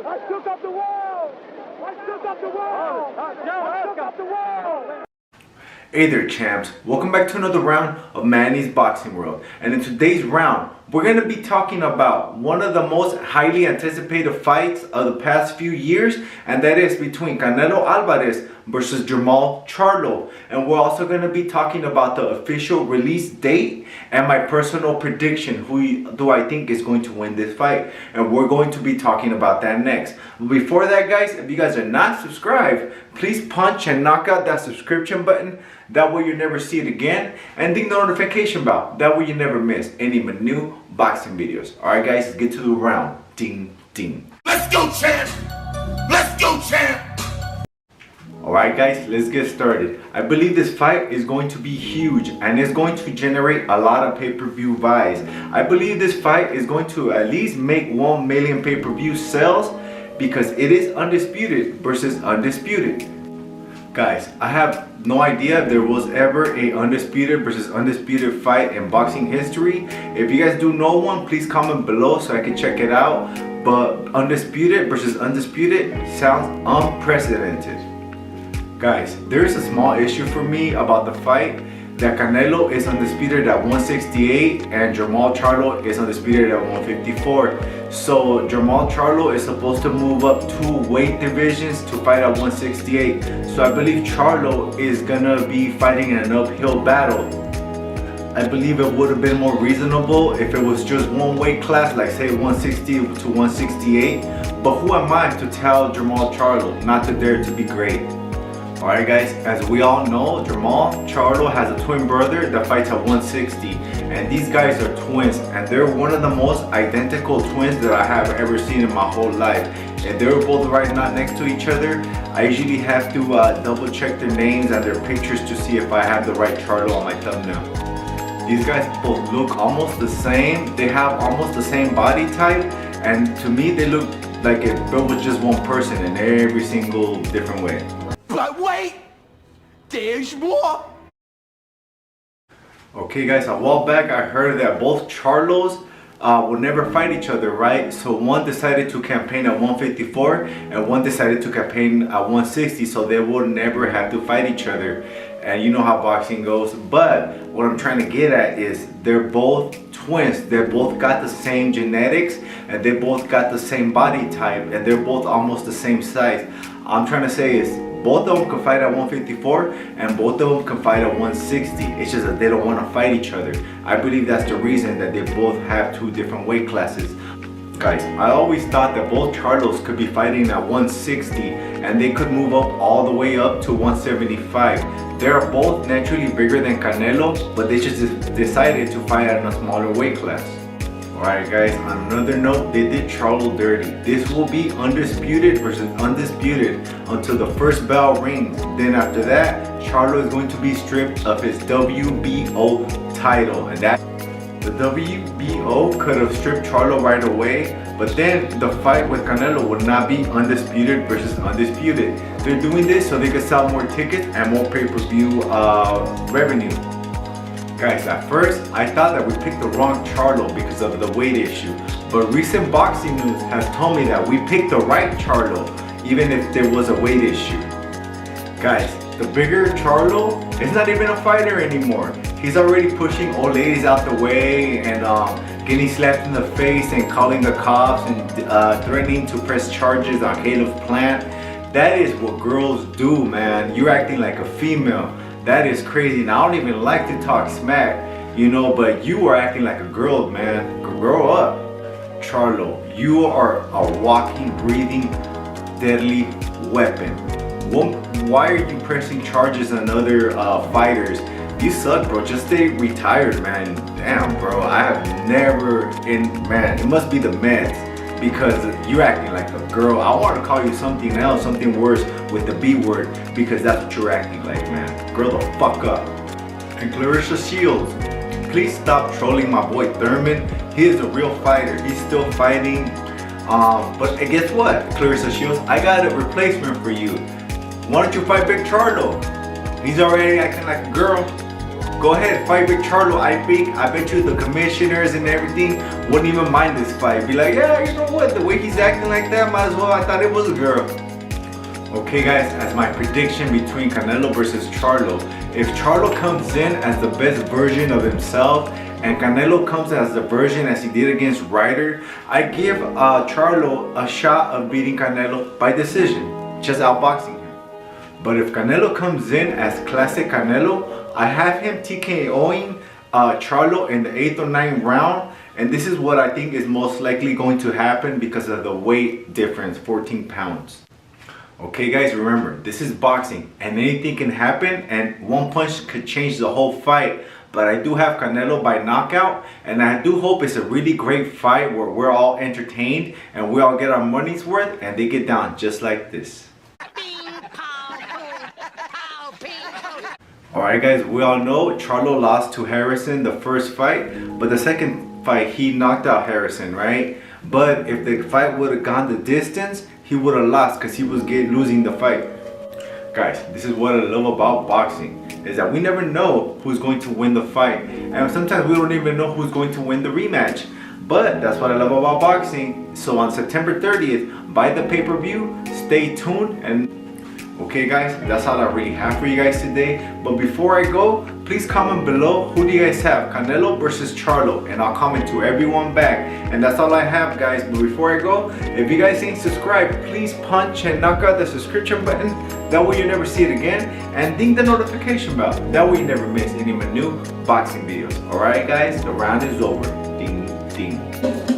I shook up the world! I shook up the world! I shook up the world! Hey there champs, welcome back to another round of Manny's Boxing World. And in today's round, we're going to be talking about one of the most highly anticipated fights of the past few years, and that is between Canelo Alvarez versus Jermall Charlo. And we're also going to be talking about the official release date and my personal prediction, who do I think is going to win this fight. And we're going to be talking about that next. Before that guys, if you guys are not subscribed, please punch and knock out that subscription button. That way you never see it again. And ding the notification bell. That way you never miss any of my new boxing videos. Alright guys, let's get to the round. Ding, ding. Let's go, champ! Let's go, champ! Alright guys, let's get started. I believe this fight is going to be huge and it's going to generate a lot of pay-per-view buys. I believe this fight is going to at least make 1 million pay-per-view sales because it is undisputed versus undisputed. Guys, I have no idea if there was ever a undisputed versus undisputed fight in boxing history. If you guys do know one, please comment below so I can check it out. But undisputed versus undisputed sounds unprecedented. Guys, there's a small issue for me about the fight, that Canelo is undisputed at 168 and Jermall Charlo is undisputed at 154. So Jermall Charlo is supposed to move up 2 weight divisions to fight at 168. So I believe Charlo is gonna be fighting in an uphill battle. I believe it would have been more reasonable if it was just 1 weight class, like say 160 to 168. But who am I to tell Jermall Charlo not to dare to be great? Alright guys, as we all know, Jermall Charlo has a twin brother that fights at 160. And these guys are twins, and they're one of the most identical twins that I have ever seen in my whole life. And they were both right now next to each other. I usually have to double check their names and their pictures to see if I have the right Charlo on my thumbnail. These guys both look almost the same. They have almost the same body type. And to me, they look like if it was just one person in every single different way. But wait! There's more! Okay guys, a while back I heard that both Charlos would never fight each other, right? So one decided to campaign at 154 and one decided to campaign at 160, so they would never have to fight each other. And you know how boxing goes. But what I'm trying to get at is they're both twins. They both got the same genetics and they both got the same body type and they're both almost the same size. I'm trying to say is both of them can fight at 154 and both of them can fight at 160. It's just that they don't want to fight each other. I believe that's the reason that they both have 2 different weight classes. Guys, I always thought that both Charlos could be fighting at 160 and they could move up all the way up to 175. They're both naturally bigger than Canelo, but they just decided to fight at a smaller weight class. Alright guys, on another note, they did Charlo dirty. This will be undisputed versus undisputed until the first bell rings. Then after that, Charlo is going to be stripped of his WBO title. And that the WBO could have stripped Charlo right away, but then the fight with Canelo would not be undisputed versus undisputed. They're doing this so they could sell more tickets and more pay-per-view revenue. Guys, at first, I thought that we picked the wrong Charlo because of the weight issue. But recent boxing news has told me that we picked the right Charlo, even if there was a weight issue. Guys, the bigger Charlo is not even a fighter anymore. He's already pushing old ladies out the way and getting slapped in the face and calling the cops and threatening to press charges on Caleb Plant. That is what girls do, man. You're acting like a female. That is crazy. Now, I don't even like to talk smack, you know, but you are acting like a girl, man. Grow up. Charlo, you are a walking, breathing, deadly weapon. Why are you pressing charges on other fighters? You suck, bro. Just stay retired, man. Damn, bro. I have never, man, it must be the meds. Because you're acting like a girl. I want to call you something else, something worse with the B word, because that's what you're acting like, man. Grow the fuck up. And CLARISA Shields, please stop trolling my boy Thurman. He is a real fighter. He's still fighting. But guess what, CLARISA Shields? I got a replacement for you. Why don't you fight Big Charlo? He's already acting like a girl. go ahead, fight with Charlo. I bet you the commissioners and everything wouldn't even mind this fight. Be like, yeah, you know what, the way he's acting like that, might as well, I thought it was a girl. Okay guys, as my prediction between Canelo versus Charlo, if Charlo comes in as the best version of himself and Canelo comes as the version as he did against Ryder, I give Charlo a shot of beating Canelo by decision, just outboxing him. But if Canelo comes in as classic Canelo, I have him TKOing Charlo in the 8th or 9th round, and this is what I think is most likely going to happen because of the weight difference, 14 pounds. Okay guys, remember, this is boxing and anything can happen and one punch could change the whole fight. But I do have Canelo by knockout, and I do hope it's a really great fight where we're all entertained and we all get our money's worth and they get down just like this. Alright guys, we all know Charlo lost to Harrison the first fight, but the second fight he knocked out Harrison, right? But if the fight would have gone the distance, he would have lost because he was losing the fight. Guys, this is what I love about boxing, is that we never know who's going to win the fight, and sometimes we don't even know who's going to win the rematch. But that's what I love about boxing. So on September 30th, buy the pay-per-view, stay tuned, and okay guys, that's all I really have for you guys today. But before I go, please comment below, who do you guys have, Canelo versus Charlo, and I'll comment to everyone back. And that's all I have guys. But before I go, if you guys ain't subscribed, please punch and knock out the subscription button, that way you never see it again, and ding the notification bell, that way you never miss any of my new boxing videos. Alright guys, the round is over. Ding ding.